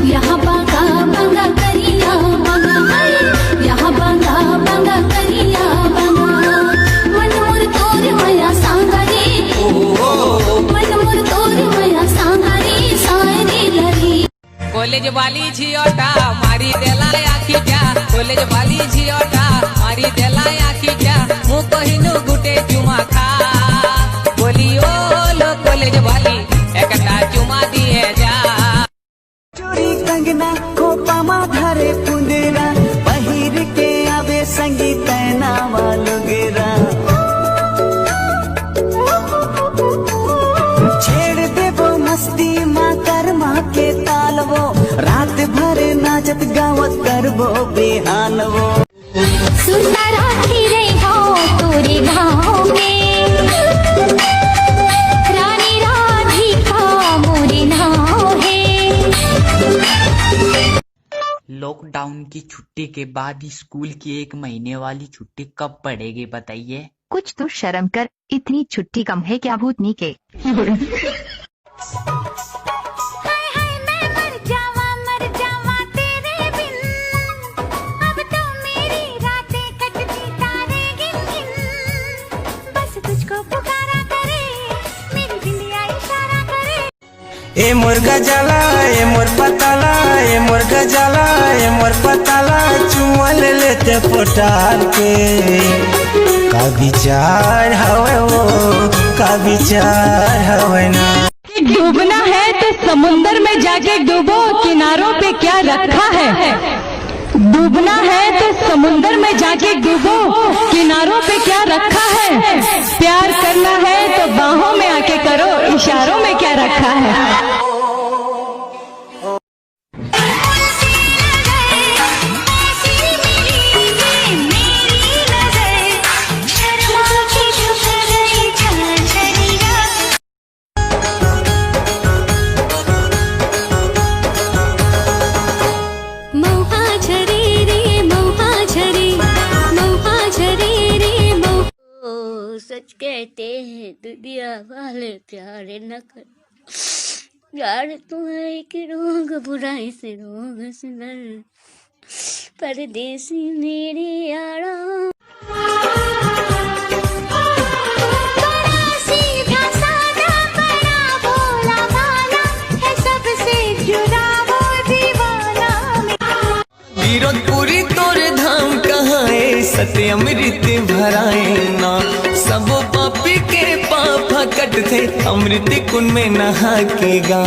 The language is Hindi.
यहाँ बांगा बांगा करिया बांगा, यहाँ बांगा बांगा करिया बांगा। मन मोर तोर मया सांगारी, मन मोर तोर मया सांगारी सारी लरी। कॉलेज वाली झियोटा मारी देला आखीच्या, कॉलेज वाली झियोटा मारी देला आखीच्या। मु कहिनु गुटे चुमा खा, बोली ओ लो कॉलेज वाली एकटा चुमा दिए जा। चोरी कंगना खोपा मा धरे पुंदेरा, पहिर के आवे संगीत नावा लोगेरा। छेड़ देवो मस्ती माँ कर्मा के तालवो, रात भर नाचत गावत करबो बिहानवो। सुनता राखी रे गाँव तोरे गाँव में, रानी राधिका मोरे नाव है। लॉकडाउन की छुट्टी के बाद स्कूल की 1 महीने वाली छुट्टी कब पड़ेगी बताइए? कुछ तो शर्म कर, इतनी छुट्टी कम है क्या भूतनी के। ए मोर गजाला ए मोर पताला, ए मोर गजाला ए मोर पताला, चुमा ले लेते पोटार के। का विचार हवे वो, का विचार हवे ना। डूबना है तो समुंदर में जाके डूबो, किनारों पे क्या रखा है। डूबना है तो समुंदर में जाके डूबो, किनारों पे क्या रखा है। प्यार करना है तो बाहों में आके करो, इशारों में क्या रखा है। सच कहते हैं दुनिया वाले प्यार न कर, प्यार तो है एक रोग बुराई से रोग से डर, परदेसी मेरे यारा। सीधा साधा बड़ा भोला भाला है, सबसे जुदा वो दीवाना। वीरतपुरी तोरे धाम कहाँ है, सत्य अमृत भराए ना। सब पापी के पाप कट थे, अमृत कुंड में नहा के गा।